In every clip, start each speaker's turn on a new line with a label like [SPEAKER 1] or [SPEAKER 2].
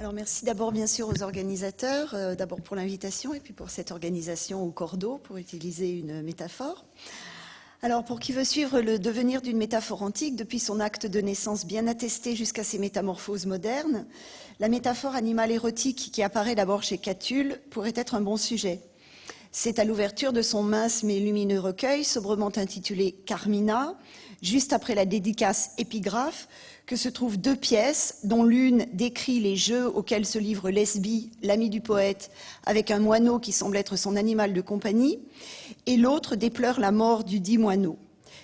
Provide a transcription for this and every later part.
[SPEAKER 1] Alors merci d'abord bien sûr aux organisateurs, d'abord pour l'invitation et puis pour cette organisation au cordeau, pour utiliser une métaphore. Alors pour qui veut suivre le devenir d'une métaphore antique, depuis son acte de naissance bien attesté jusqu'à ses métamorphoses modernes, la métaphore animale érotique qui apparaît d'abord chez Catulle pourrait être un bon sujet. C'est à l'ouverture de son mince mais lumineux recueil, sobrement intitulé Carmina, juste après la dédicace épigraphe, que se trouvent deux pièces, dont l'une décrit les jeux auxquels se livre Lesbie, l'ami du poète, avec un moineau qui semble être son animal de compagnie, et l'autre déplore la mort du dit moineau.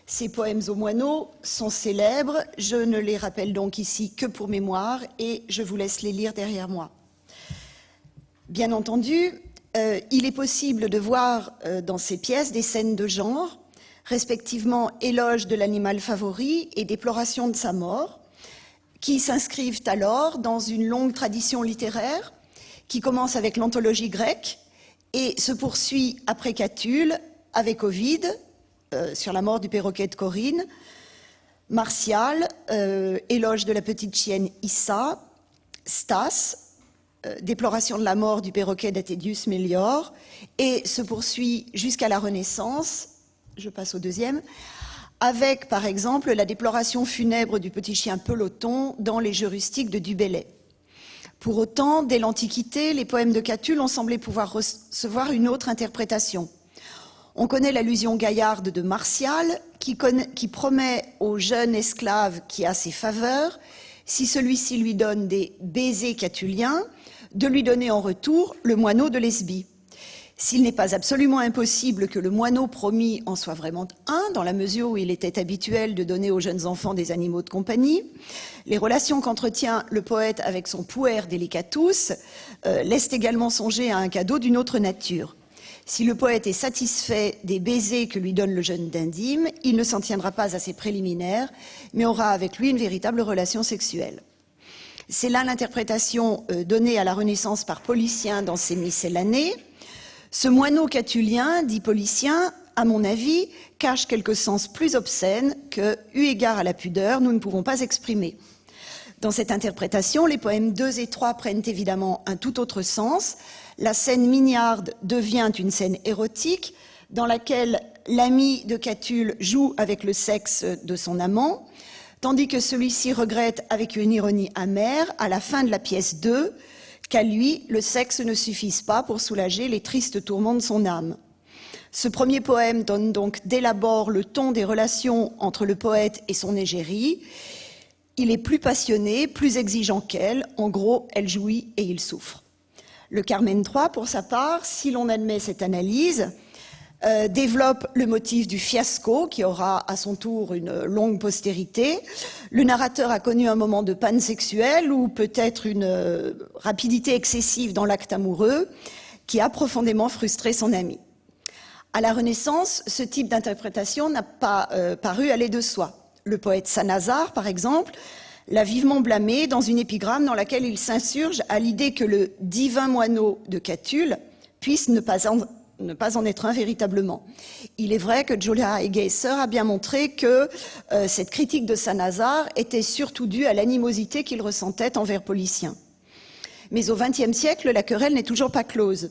[SPEAKER 1] Ces poèmes aux moineaux sont célèbres, je ne les rappelle donc ici que pour mémoire, et je vous laisse les lire derrière moi. Bien entendu, il est possible de voir dans ces pièces des scènes de genre, respectivement éloge de l'animal favori et déploration de sa mort, qui s'inscrivent alors dans une longue tradition littéraire qui commence avec l'anthologie grecque et se poursuit après Catulle avec Ovide, sur la mort du perroquet de Corinne, Martial, éloge de la petite chienne Issa, Stas, déploration de la mort du perroquet d'Athédius Mélior, et se poursuit jusqu'à la Renaissance, je passe au deuxième, avec, par exemple, la déploration funèbre du petit chien Peloton dans les jeux rustiques de Du Bellay. Pour autant, dès l'Antiquité, les poèmes de Catulle ont semblé pouvoir recevoir une autre interprétation. On connaît l'allusion gaillarde de Martial, qui promet au jeune esclave qui a ses faveurs, si celui-ci lui donne des baisers catulliens, de lui donner en retour le moineau de Lesbie. S'il n'est pas absolument impossible que le moineau promis en soit vraiment un, dans la mesure où il était habituel de donner aux jeunes enfants des animaux de compagnie, les relations qu'entretient le poète avec son puer delicatus laissent également songer à un cadeau d'une autre nature. Si le poète est satisfait des baisers que lui donne le jeune dindime, il ne s'en tiendra pas à ses préliminaires, mais aura avec lui une véritable relation sexuelle. C'est là l'interprétation donnée à la Renaissance par Policien dans ses Miscellanées. Ce moineau catullien, dit Policien, à mon avis, cache quelques sens plus obscènes que, eu égard à la pudeur, nous ne pouvons pas exprimer. Dans cette interprétation, les poèmes 2 et 3 prennent évidemment un tout autre sens. La scène mignarde devient une scène érotique dans laquelle l'ami de Catulle joue avec le sexe de son amant, tandis que celui-ci regrette avec une ironie amère, à la fin de la pièce 2, qu'à lui, le sexe ne suffise pas pour soulager les tristes tourments de son âme. Ce premier poème donne donc dès l'abord le ton des relations entre le poète et son égérie. Il est plus passionné, plus exigeant qu'elle. En gros, elle jouit et il souffre. Le Carmen III, pour sa part, si l'on admet cette analyse, développe le motif du fiasco, qui aura à son tour une longue postérité. Le narrateur a connu un moment de panne sexuelle ou peut-être une rapidité excessive dans l'acte amoureux qui a profondément frustré son ami. À la Renaissance, ce type d'interprétation n'a pas paru aller de soi. Le poète Saint-Nazare, par exemple, l'a vivement blâmé dans une épigramme dans laquelle il s'insurge à l'idée que le divin moineau de Catulle puisse ne pas en être un véritablement. Il est vrai que Julia Eggesser a bien montré que cette critique de Saint-Nazare était surtout due à l'animosité qu'il ressentait envers Policien. Mais au XXe siècle, la querelle n'est toujours pas close.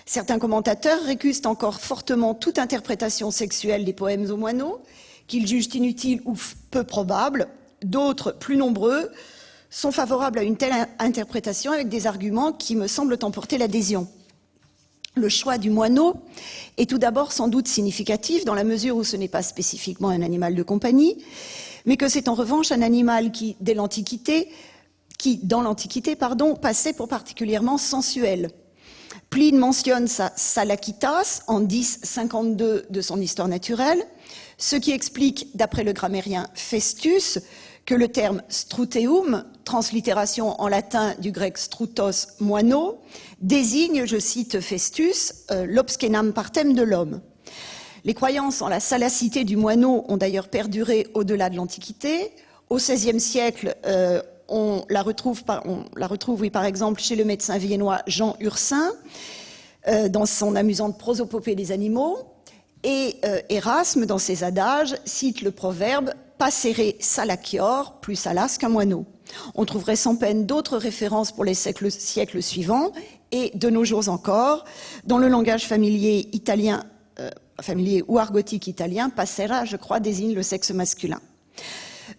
[SPEAKER 1] Certains commentateurs récusent encore fortement toute interprétation sexuelle des poèmes aux moineaux, qu'ils jugent inutiles ou peu probables. D'autres, plus nombreux, sont favorables à une telle interprétation avec des arguments qui me semblent emporter l'adhésion. Le choix du moineau est tout d'abord sans doute significatif dans la mesure où ce n'est pas spécifiquement un animal de compagnie, mais que c'est en revanche un animal qui, dans l'Antiquité, passait pour particulièrement sensuel. Pline mentionne sa Salakitas en 1052 de son Histoire naturelle, ce qui explique, d'après le grammairien Festus, que le terme struteum, translittération en latin du grec strutos, moineau, désigne, je cite Festus, l'obscenam partem de l'homme. Les croyances en la salacité du moineau ont d'ailleurs perduré au-delà de l'Antiquité. Au XVIe siècle, on la retrouve par exemple chez le médecin viennois Jean Ursin, dans son amusante prosopopée des animaux, et Érasme, dans ses adages, cite le proverbe passere salacior, plus salas qu'un moineau. On trouverait sans peine d'autres références pour les siècles suivants, et de nos jours encore, dans le langage familier italien, familier ou argotique italien, passera, je crois, désigne le sexe masculin.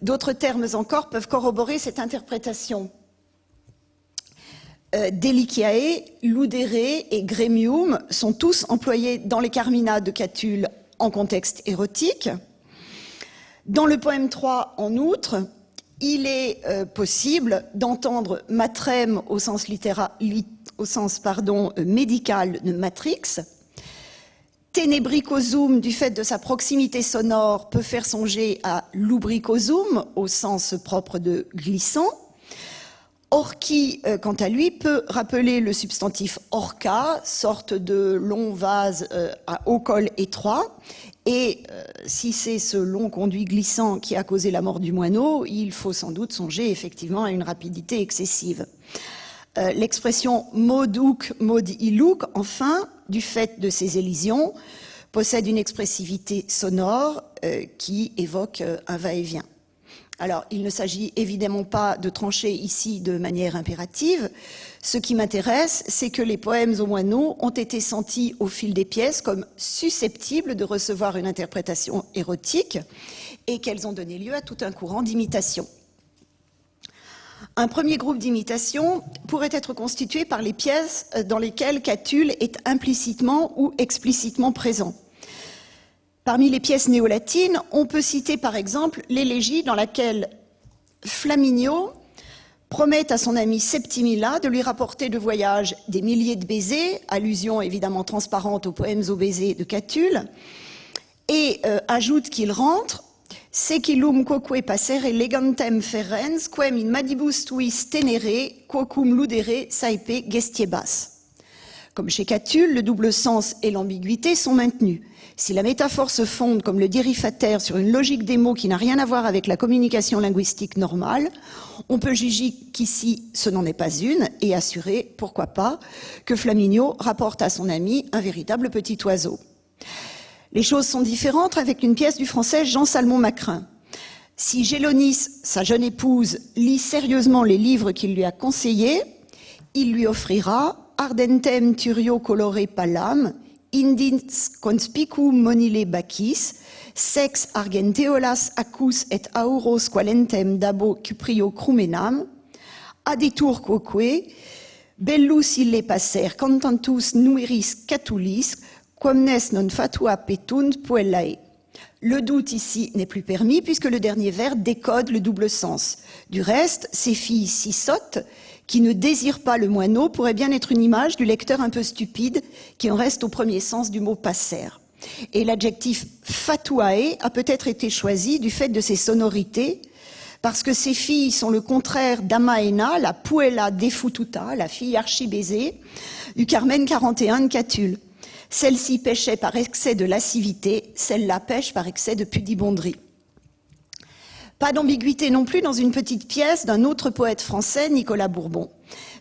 [SPEAKER 1] D'autres termes encore peuvent corroborer cette interprétation. Deliciae, ludere et gremium sont tous employés dans les Carmina de Catulle en contexte érotique. Dans le poème 3, en outre, il est possible d'entendre matrem au sens, médical de matrix. Ténébricosum, du fait de sa proximité sonore, peut faire songer à lubricosum, au sens propre de glissant. Orchi, quant à lui, peut rappeler le substantif orca, sorte de long vase à haut col étroit. Et si c'est ce long conduit glissant qui a causé la mort du moineau, il faut sans doute songer effectivement à une rapidité excessive. L'expression moduc mod iluc, enfin, du fait de ses élisions, possède une expressivité sonore qui évoque un va-et-vient. Alors, il ne s'agit évidemment pas de trancher ici de manière impérative. Ce qui m'intéresse, c'est que les poèmes aux moineaux ont été sentis au fil des pièces comme susceptibles de recevoir une interprétation érotique et qu'elles ont donné lieu à tout un courant d'imitation. Un premier groupe d'imitation pourrait être constitué par les pièces dans lesquelles Catulle est implicitement ou explicitement présent. Parmi les pièces néo-latines, on peut citer par exemple l'élégie dans laquelle Flaminio promet à son ami Septimilla de lui rapporter de voyage des milliers de baisers, allusion évidemment transparente aux poèmes aux baisers de Catulle, et ajoute qu'il rentre « Secilum quoque passere legantem ferens, quem in madibus tuis tenere, quocum ludere saepe gestiebas ». Comme chez Catulle, le double sens et l'ambiguïté sont maintenus. Si la métaphore se fonde, comme le dit Riffater, sur une logique des mots qui n'a rien à voir avec la communication linguistique normale, on peut juger qu'ici ce n'en est pas une et assurer, pourquoi pas, que Flaminio rapporte à son ami un véritable petit oiseau. Les choses sont différentes avec une pièce du français Jean Salmon-Macrin. Si Gélonis, sa jeune épouse, lit sérieusement les livres qu'il lui a conseillés, il lui offrira Ardentem turio colore pallam, indins conspicum monile bacis, sex argenteolas acus et auros qualentem dabo cuprio crumenam, aditur quoque, bellus ille passer cantantus nueris catulis, quamnes non fatua petunt puellae. Le doute ici n'est plus permis puisque le dernier vers décode le double sens. Du reste, ces filles si sottes qui ne désirent pas le moineau pourrait bien être une image du lecteur un peu stupide qui en reste au premier sens du mot passer. Et l'adjectif fatuae a peut-être été choisi du fait de ses sonorités, parce que ces filles sont le contraire d'Amaena, la puella defututa, la fille archi-baisée, du Carmen 41 de Catulle. Celle-ci pêchait par excès de lascivité, celle-là pêche par excès de pudibonderie. Pas d'ambiguïté non plus dans une petite pièce d'un autre poète français, Nicolas Bourbon.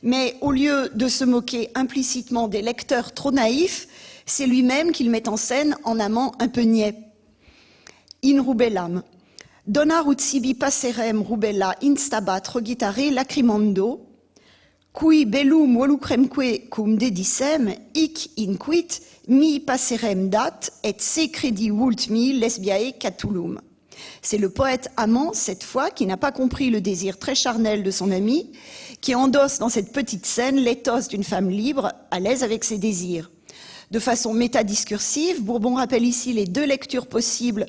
[SPEAKER 1] Mais au lieu de se moquer implicitement des lecteurs trop naïfs, c'est lui-même qu'il met en scène en amant un peu niais. In rubellam. Dona ut sibi passerem rubella instabat rogitare lacrimando, cui bellum volucremque cum dedissem, hic inquit mi passerem dat et se credi vult mi lesbiae catulum. C'est le poète amant, cette fois, qui n'a pas compris le désir très charnel de son ami, qui endosse dans cette petite scène l'éthos d'une femme libre, à l'aise avec ses désirs. De façon métadiscursive, Bourbon rappelle ici les deux lectures possibles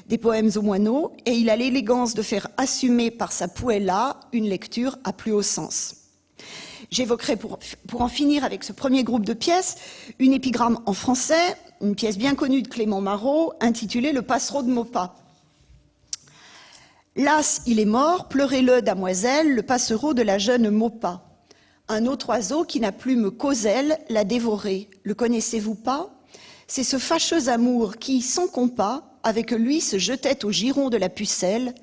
[SPEAKER 1] des poèmes aux moineaux, et il a l'élégance de faire assumer par sa puella une lecture à plus haut sens. J'évoquerai, pour en finir avec ce premier groupe de pièces, une épigramme en français, une pièce bien connue de Clément Marot, intitulée « Le passereau de Maupas ». Las, il est mort, pleurez-le, damoiselle, le passereau de la jeune Maupas. Un autre oiseau qui n'a plume qu'aux-ailes l'a dévoré. Le connaissez-vous pas? C'est ce fâcheux amour qui, sans compas, avec lui se jetait au giron de la pucelle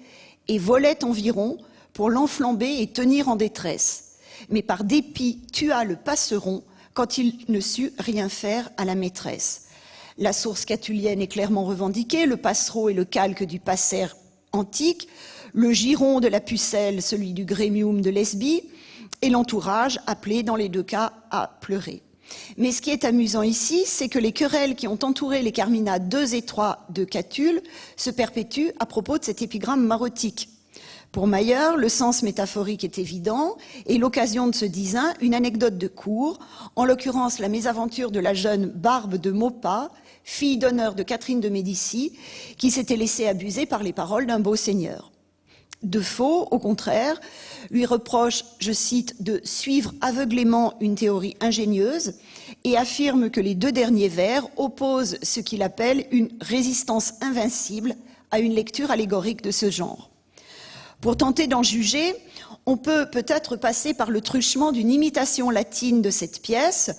[SPEAKER 1] et volait environ pour l'enflamber et tenir en détresse. Mais par dépit tua le passeron quand il ne sut rien faire à la maîtresse. La source catulienne est clairement revendiquée, le passereau est le calque du passer antique, le giron de la pucelle, celui du grémium de Lesbie, et l'entourage appelé dans les deux cas à pleurer. Mais ce qui est amusant ici, c'est que les querelles qui ont entouré les Carmina 2 et 3 de Catulle se perpétuent à propos de cet épigramme marotique. Pour Mayer, le sens métaphorique est évident et l'occasion de ce disin, une anecdote de cour, en l'occurrence la mésaventure de la jeune Barbe de Maupas, fille d'honneur de Catherine de Médicis, qui s'était laissée abuser par les paroles d'un beau seigneur. Defoe, au contraire, lui reproche, je cite, de suivre aveuglément une théorie ingénieuse et affirme que les deux derniers vers opposent ce qu'il appelle une résistance invincible à une lecture allégorique de ce genre. Pour tenter d'en juger, on peut peut-être passer par le truchement d'une imitation latine de cette pièce,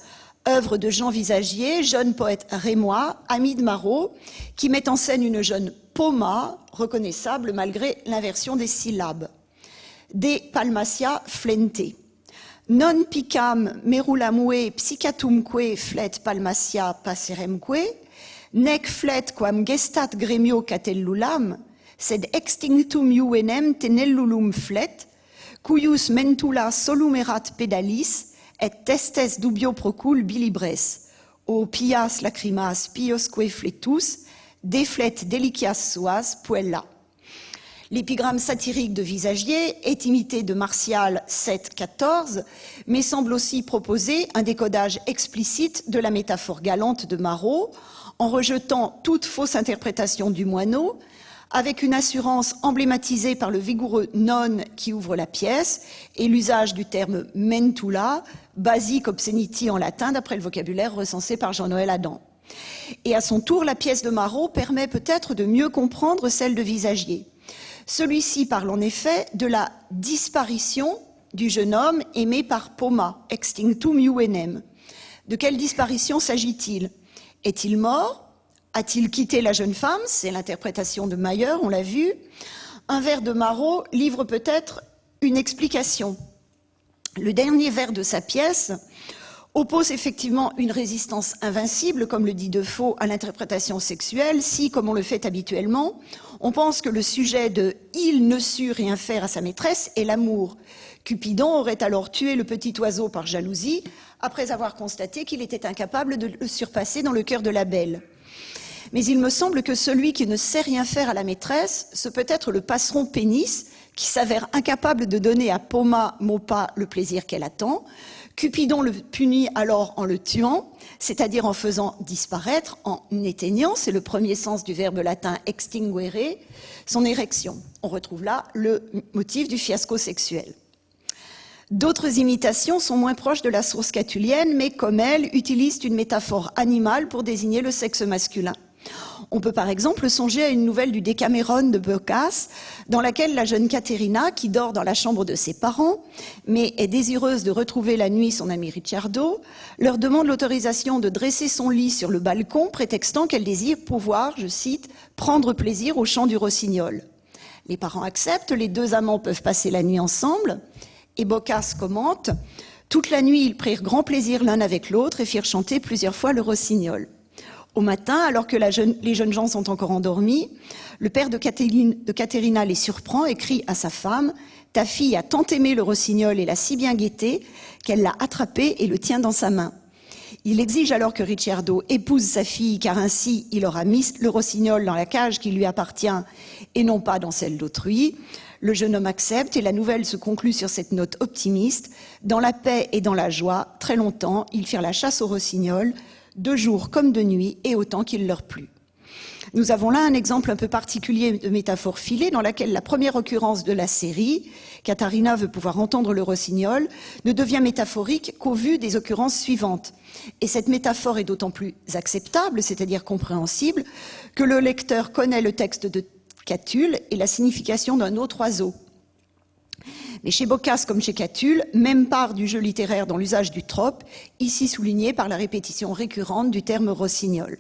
[SPEAKER 1] œuvre de Jean Visagier, jeune poète rémois, ami de Marot, qui met en scène une jeune Poma, reconnaissable malgré l'inversion des syllabes. De palmatia flente. Non picam merulamque psychatumque flet palmatia passeremque, nec flet quam gestat gremio catellulam, sed extinctum juvenem tenellulum flet, cuius mentula solum erat pedalis, et testes dubio procul bilibres, o pias lacrimas piosque fletus, deflet delicias suas puella. L'épigramme satirique de Visagier est imité de Martial 7-14, mais semble aussi proposer un décodage explicite de la métaphore galante de Marot, en rejetant toute fausse interprétation du moineau, avec une assurance emblématisée par le vigoureux non qui ouvre la pièce et l'usage du terme mentula, basic obscenity en latin, d'après le vocabulaire recensé par Jean-Noël Adam. Et à son tour, la pièce de Marot permet peut-être de mieux comprendre celle de Visagier. Celui-ci parle en effet de la disparition du jeune homme aimé par Poma, extinctum juvenem. De quelle disparition s'agit-il? Est-il mort? A-t-il quitté la jeune femme? C'est l'interprétation de Mayer, on l'a vu. Un vers de Marot livre peut-être une explication. Le dernier vers de sa pièce oppose effectivement une résistance invincible, comme le dit Defoe, à l'interprétation sexuelle, si, comme on le fait habituellement, on pense que le sujet de « il ne sut rien faire à sa maîtresse » est l'amour. Cupidon aurait alors tué le petit oiseau par jalousie, après avoir constaté qu'il était incapable de le surpasser dans le cœur de la belle. Mais il me semble que celui qui ne sait rien faire à la maîtresse, ce peut être le passeron pénis, qui s'avère incapable de donner à Poma Maupas le plaisir qu'elle attend. Cupidon le punit alors en le tuant, c'est-à-dire en faisant disparaître, en éteignant, c'est le premier sens du verbe latin extinguere, son érection. On retrouve là le motif du fiasco sexuel. D'autres imitations sont moins proches de la source catulienne, mais comme elle, utilisent une métaphore animale pour désigner le sexe masculin. On peut par exemple songer à une nouvelle du Décaméron de Boccace, dans laquelle la jeune Caterina, qui dort dans la chambre de ses parents, mais est désireuse de retrouver la nuit son ami Ricciardo, leur demande l'autorisation de dresser son lit sur le balcon, prétextant qu'elle désire pouvoir, je cite, « prendre plaisir au chant du rossignol ». Les parents acceptent, les deux amants peuvent passer la nuit ensemble, et Boccace commente « Toute la nuit, ils prirent grand plaisir l'un avec l'autre et firent chanter plusieurs fois le rossignol ». Au matin, alors que les jeunes gens sont encore endormis, le père de Caterina les surprend et crie à sa femme « Ta fille a tant aimé le rossignol et l'a si bien guetté qu'elle l'a attrapé et le tient dans sa main. » Il exige alors que Ricciardo épouse sa fille, car ainsi il aura mis le rossignol dans la cage qui lui appartient et non pas dans celle d'autrui. Le jeune homme accepte et la nouvelle se conclut sur cette note optimiste. Dans la paix et dans la joie, très longtemps, ils firent la chasse au rossignol, de jour comme de nuit, et autant qu'il leur plut. Nous avons là un exemple un peu particulier de métaphore filée dans laquelle la première occurrence de la série, Caterina veut pouvoir entendre le rossignol, ne devient métaphorique qu'au vu des occurrences suivantes. Et cette métaphore est d'autant plus acceptable, c'est-à-dire compréhensible, que le lecteur connaît le texte de Catulle et la signification d'un autre oiseau. Mais chez Boccace comme chez Catulle, même part du jeu littéraire dans l'usage du trope, ici souligné par la répétition récurrente du terme rossignol.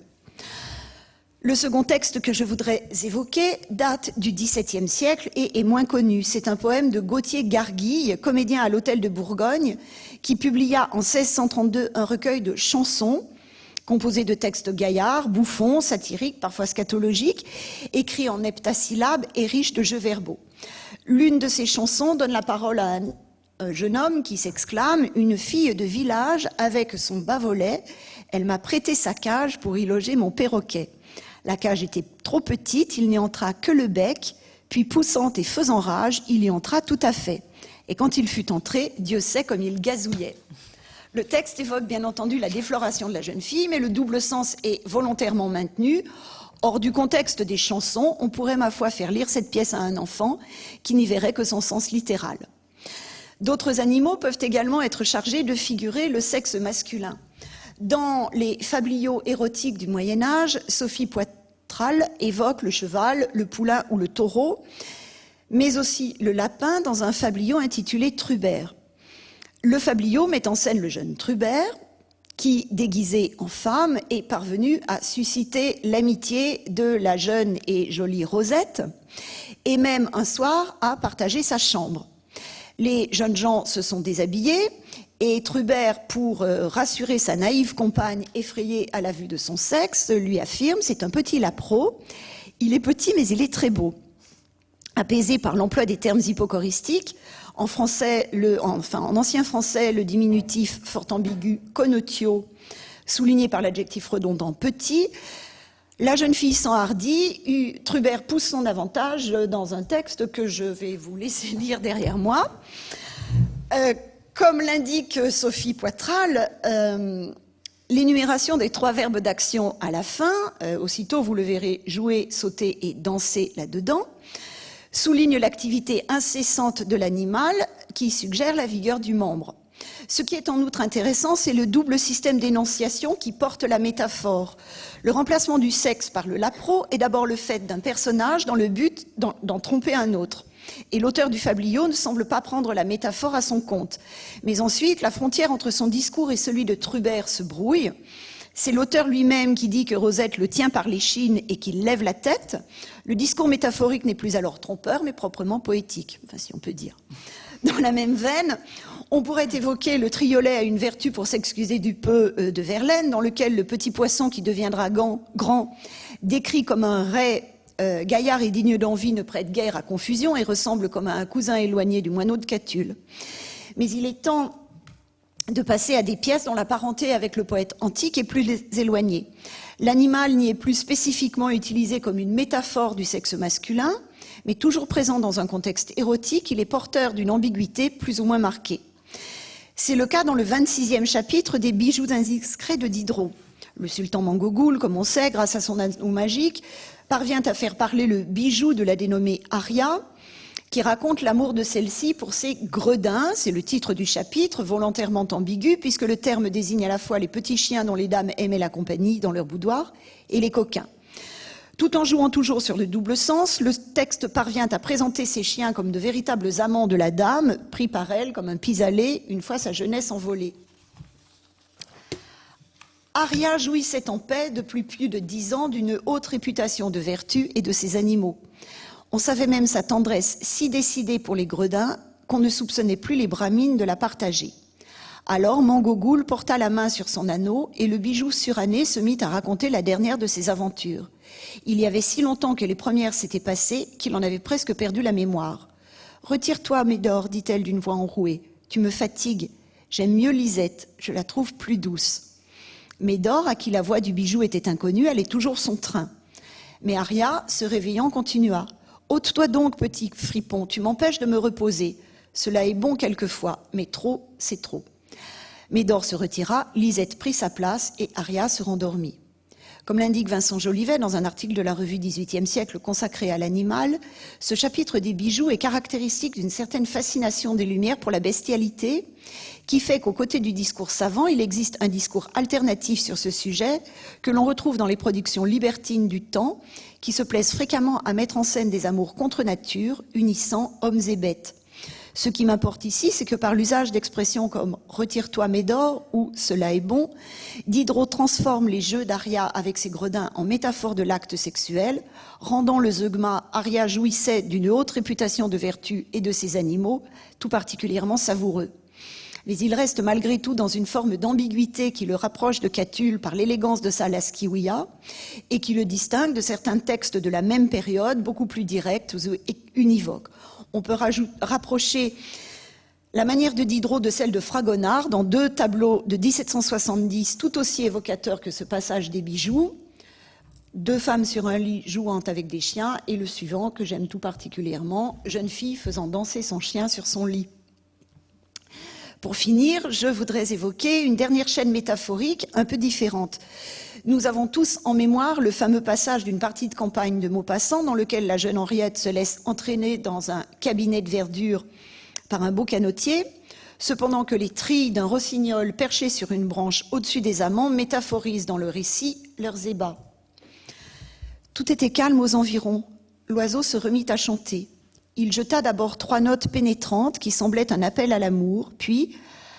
[SPEAKER 1] Le second texte que je voudrais évoquer date du XVIIe siècle et est moins connu. C'est un poème de Gauthier Garguille, comédien à l'Hôtel de Bourgogne, qui publia en 1632 un recueil de chansons composé de textes gaillards, bouffons, satiriques, parfois scatologiques, écrits en heptasyllabes et riches de jeux verbaux. L'une de ces chansons donne la parole à un jeune homme qui s'exclame « Une fille de village avec son bas-volet, elle m'a prêté sa cage pour y loger mon perroquet. La cage était trop petite, il n'y entra que le bec, puis poussant et faisant rage, il y entra tout à fait. Et quand il fut entré, Dieu sait comme il gazouillait. » Le texte évoque bien entendu la défloration de la jeune fille, mais le double sens est volontairement maintenu. Hors du contexte des chansons, on pourrait, ma foi, faire lire cette pièce à un enfant qui n'y verrait que son sens littéral. D'autres animaux peuvent également être chargés de figurer le sexe masculin. Dans les fabliaux érotiques du Moyen-Âge, Sophie Poitral évoque le cheval, le poulain ou le taureau, mais aussi le lapin dans un fabliau intitulé Trubert. Le fabliau met en scène le jeune Trubert, qui, déguisé en femme, est parvenu à susciter l'amitié de la jeune et jolie Rosette, et même un soir à partager sa chambre. Les jeunes gens se sont déshabillés, et Trubert, pour rassurer sa naïve compagne effrayée à la vue de son sexe, lui affirme « C'est un petit lapro, il est petit mais il est très beau ». Apaisé par l'emploi des termes hypocoristiques, en ancien français, le diminutif fort ambigu connotio, souligné par l'adjectif redondant petit, la jeune fille s'enhardit, Trubert pousse son avantage dans un texte que je vais vous laisser lire derrière moi. Comme l'indique Sophie Poitral, l'énumération des 3 verbes d'action à la fin, aussitôt vous le verrez jouer, sauter et danser là-dedans, souligne l'activité incessante de l'animal qui suggère la vigueur du membre. Ce qui est en outre intéressant, c'est le double système d'énonciation qui porte la métaphore. Le remplacement du sexe par le lapro est d'abord le fait d'un personnage dans le but d'en tromper un autre. Et l'auteur du fabliau ne semble pas prendre la métaphore à son compte. Mais ensuite, la frontière entre son discours et celui de Trubert se brouille. C'est l'auteur lui-même qui dit que Rosette le tient par l'échine et qu'il lève la tête. Le discours métaphorique n'est plus alors trompeur, mais proprement poétique, enfin si on peut dire. Dans la même veine, on pourrait évoquer le triolet à une vertu pour s'excuser du peu de Verlaine, dans lequel le petit poisson qui deviendra grand, décrit comme un ray gaillard et digne d'envie, ne prête guère à confusion et ressemble comme à un cousin éloigné du moineau de Catulle. Mais il est temps de passer à des pièces dont la parenté avec le poète antique est plus éloignée. L'animal n'y est plus spécifiquement utilisé comme une métaphore du sexe masculin, mais toujours présent dans un contexte érotique, il est porteur d'une ambiguïté plus ou moins marquée. C'est le cas dans le 26e chapitre des Bijoux indiscrets de Diderot. Le sultan Mangogoul, comme on sait, grâce à son anneau magique, parvient à faire parler le bijou de la dénommée Aria, qui raconte l'amour de celle-ci pour ses gredins, c'est le titre du chapitre, volontairement ambigu, puisque le terme désigne à la fois les petits chiens dont les dames aimaient la compagnie dans leur boudoir, et les coquins. Tout en jouant toujours sur le double sens, le texte parvient à présenter ces chiens comme de véritables amants de la dame, pris par elle comme un pis-aller, une fois sa jeunesse envolée. Aria jouissait en paix depuis plus de 10 ans d'une haute réputation de vertu et de ses animaux. On savait même sa tendresse si décidée pour les gredins qu'on ne soupçonnait plus les brahmines de la partager. Alors Mangogoul porta la main sur son anneau et le bijou suranné se mit à raconter la dernière de ses aventures. Il y avait si longtemps que les premières s'étaient passées qu'il en avait presque perdu la mémoire. « Retire-toi, Médor, dit-elle d'une voix enrouée. Tu me fatigues. J'aime mieux Lisette, je la trouve plus douce. » Médor, à qui la voix du bijou était inconnue, allait toujours son train. Mais Aria, se réveillant, continua. « Ôte-toi donc, petit fripon, tu m'empêches de me reposer. Cela est bon quelquefois, mais trop, c'est trop. » Médor se retira, Lisette prit sa place et Aria se rendormit. Comme l'indique Vincent Jolivet dans un article de la revue XVIIIe siècle consacré à l'animal, ce chapitre des bijoux est caractéristique d'une certaine fascination des Lumières pour la bestialité, qui fait qu'aux côtés du discours savant, il existe un discours alternatif sur ce sujet que l'on retrouve dans les productions libertines du temps, qui se plaisent fréquemment à mettre en scène des amours contre nature, unissant hommes et bêtes. Ce qui m'importe ici, c'est que par l'usage d'expressions comme « retire-toi Médor » ou « cela est bon », Diderot transforme les jeux d'Aria avec ses gredins en métaphore de l'acte sexuel, rendant le zeugma « Aria jouissait d'une haute réputation de vertu et de ses animaux » tout particulièrement savoureux. Mais il reste malgré tout dans une forme d'ambiguïté qui le rapproche de Catulle par l'élégance de sa lasciwia et qui le distingue de certains textes de la même période, beaucoup plus directs et univoques. On peut rapprocher la manière de Diderot de celle de Fragonard dans 2 tableaux de 1770 tout aussi évocateurs que ce passage des bijoux, 2 femmes sur un lit jouant avec des chiens, et le suivant que j'aime tout particulièrement, jeune fille faisant danser son chien sur son lit. Pour finir, je voudrais évoquer une dernière chaîne métaphorique un peu différente. Nous avons tous en mémoire le fameux passage d'une partie de campagne de Maupassant dans lequel la jeune Henriette se laisse entraîner dans un cabinet de verdure par un beau canotier, cependant que les trilles d'un rossignol perché sur une branche au-dessus des amants métaphorisent dans le récit leurs ébats. Tout était calme aux environs. L'oiseau se remit à chanter. Il jeta d'abord 3 notes pénétrantes qui semblaient un appel à l'amour, puis,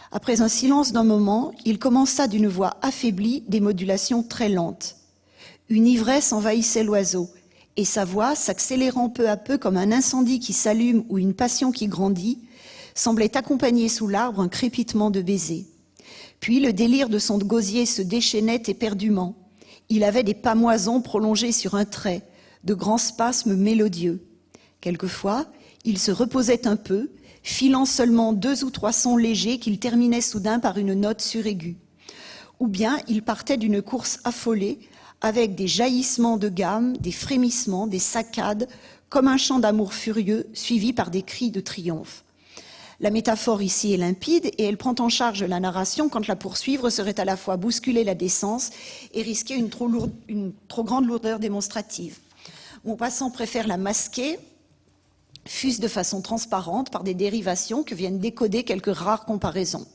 [SPEAKER 1] après un silence d'un moment, il commença d'une voix affaiblie des modulations très lentes. Une ivresse envahissait l'oiseau, et sa voix, s'accélérant peu à peu comme un incendie qui s'allume ou une passion qui grandit, semblait accompagner sous l'arbre un crépitement de baisers. Puis le délire de son gosier se déchaînait éperdument. Il avait des pâmoisons prolongées sur un trait, de grands spasmes mélodieux. Quelquefois, il se reposait un peu, filant seulement 2 ou 3 sons légers qu'il terminait soudain par une note suraiguë. Ou bien il partait d'une course affolée, avec des jaillissements de gamme, des frémissements, des saccades, comme un chant d'amour furieux, suivi par des cris de triomphe. La métaphore ici est limpide et elle prend en charge la narration quand la poursuivre serait à la fois bousculer la décence et risquer une trop grande lourdeur démonstrative. Maupassant préfère la masquer, fût-ce de façon transparente, par des dérivations que viennent décoder quelques rares comparaisons.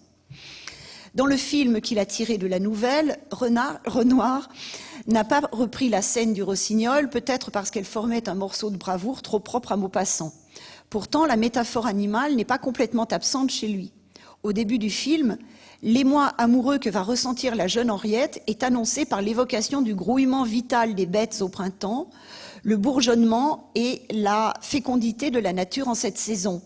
[SPEAKER 1] Dans le film qu'il a tiré de la nouvelle, Renoir n'a pas repris la scène du rossignol, peut-être parce qu'elle formait un morceau de bravoure trop propre à Maupassant. Pourtant, la métaphore animale n'est pas complètement absente chez lui. Au début du film, l'émoi amoureux que va ressentir la jeune Henriette est annoncé par l'évocation du grouillement vital des bêtes au printemps, le bourgeonnement et la fécondité de la nature en cette saison.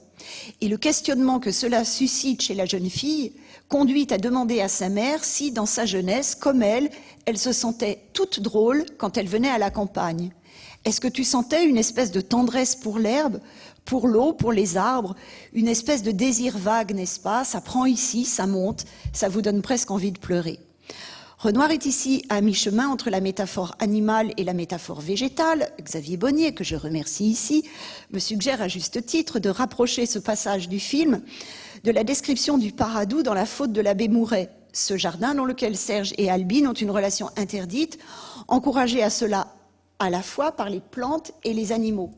[SPEAKER 1] Et le questionnement que cela suscite chez la jeune fille conduit à demander à sa mère si, dans sa jeunesse, comme elle se sentait toute drôle quand elle venait à la campagne. Est-ce que tu sentais une espèce de tendresse pour l'herbe, pour l'eau, pour les arbres, une espèce de désir vague, n'est-ce pas? Ça prend ici, ça monte, ça vous donne presque envie de pleurer. Renoir est ici à mi-chemin entre la métaphore animale et la métaphore végétale. Xavier Bonnier, que je remercie ici, me suggère à juste titre de rapprocher ce passage du film de la description du Paradou dans La faute de l'abbé Mouret, ce jardin dans lequel Serge et Albine ont une relation interdite, encouragée à cela à la fois par les plantes et les animaux.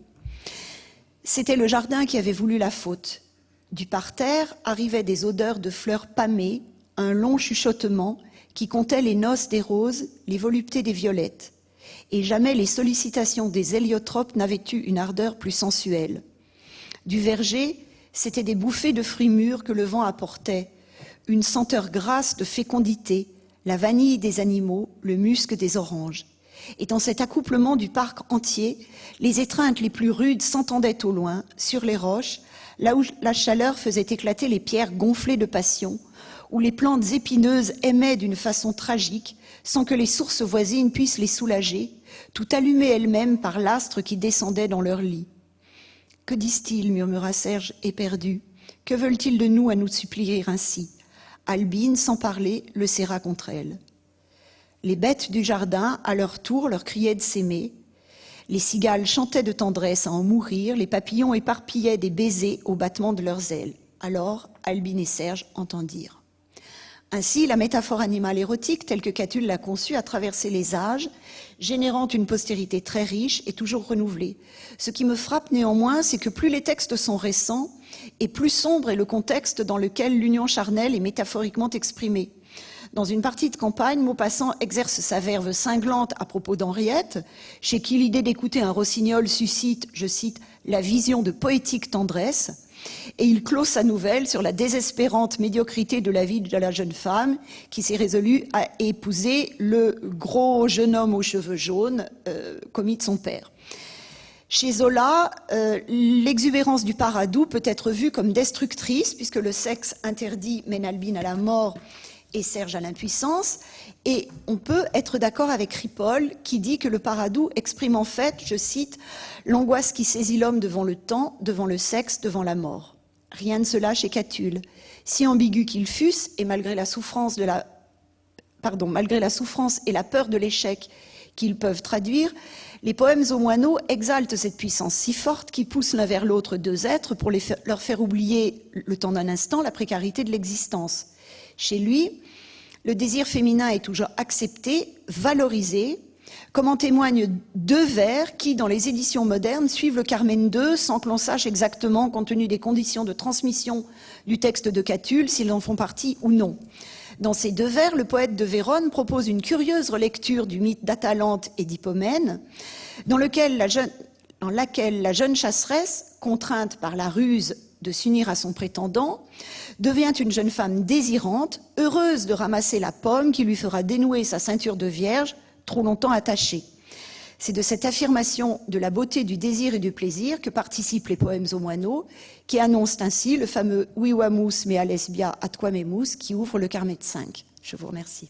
[SPEAKER 1] C'était le jardin qui avait voulu la faute. Du parterre arrivaient des odeurs de fleurs pâmées, un long chuchotement qui comptait les noces des roses, les voluptés des violettes. Et jamais les sollicitations des héliotropes n'avaient eu une ardeur plus sensuelle. Du verger, c'étaient des bouffées de fruits mûrs que le vent apportait, une senteur grasse de fécondité, la vanille des animaux, le musc des oranges. Et dans cet accouplement du parc entier, les étreintes les plus rudes s'entendaient au loin, sur les roches, là où la chaleur faisait éclater les pierres gonflées de passion, où les plantes épineuses aimaient d'une façon tragique, sans que les sources voisines puissent les soulager, tout allumées elles-mêmes par l'astre qui descendait dans leur lit. « Que disent-ils » murmura Serge, éperdu. « Que veulent-ils de nous à nous supplier ainsi ?» Albine, sans parler, le serra contre elle. Les bêtes du jardin, à leur tour, leur criaient de s'aimer. Les cigales chantaient de tendresse à en mourir, les papillons éparpillaient des baisers au battement de leurs ailes. Alors, Albine et Serge entendirent. Ainsi, la métaphore animale érotique, telle que Catulle l'a conçue, a traversé les âges, générant une postérité très riche et toujours renouvelée. Ce qui me frappe néanmoins, c'est que plus les textes sont récents, et plus sombre est le contexte dans lequel l'union charnelle est métaphoriquement exprimée. Dans une partie de campagne, Maupassant exerce sa verve cinglante à propos d'Henriette, chez qui l'idée d'écouter un rossignol suscite, je cite, « la vision de poétique tendresse », et il clôt sa nouvelle sur la désespérante médiocrité de la vie de la jeune femme qui s'est résolue à épouser le gros jeune homme aux cheveux jaunes, commis de son père. Chez Zola, l'exubérance du Paradou peut être vue comme destructrice, puisque le sexe interdit mène Albine à la mort et Serge à l'impuissance. Et on peut être d'accord avec Ripoll, qui dit que le Paradou exprime en fait, je cite, « l'angoisse qui saisit l'homme devant le temps, devant le sexe, devant la mort ». Rien de cela chez Catulle. Si ambigu qu'ils fussent, et malgré la souffrance et la peur de l'échec qu'ils peuvent traduire, les poèmes aux moineaux exaltent cette puissance si forte qui pousse l'un vers l'autre deux êtres pour leur faire oublier, le temps d'un instant, la précarité de l'existence. Chez lui, le désir féminin est toujours accepté, valorisé, comme en témoignent deux vers qui, dans les éditions modernes, suivent le Carmen II sans que l'on sache exactement, compte tenu des conditions de transmission du texte de Catulle, s'ils en font partie ou non. Dans ces deux vers, le poète de Vérone propose une curieuse relecture du mythe d'Atalante et d'Hippomène, dans laquelle la jeune chasseresse, contrainte par la ruse de s'unir à son prétendant, devient une jeune femme désirante, heureuse de ramasser la pomme qui lui fera dénouer sa ceinture de vierge, trop longtemps attachée. C'est de cette affirmation de la beauté du désir et du plaisir que participent les poèmes aux moineaux, qui annoncent ainsi le fameux « Wiwamus mea lesbia atquamemus » qui ouvre le Carmet 5. Je vous remercie.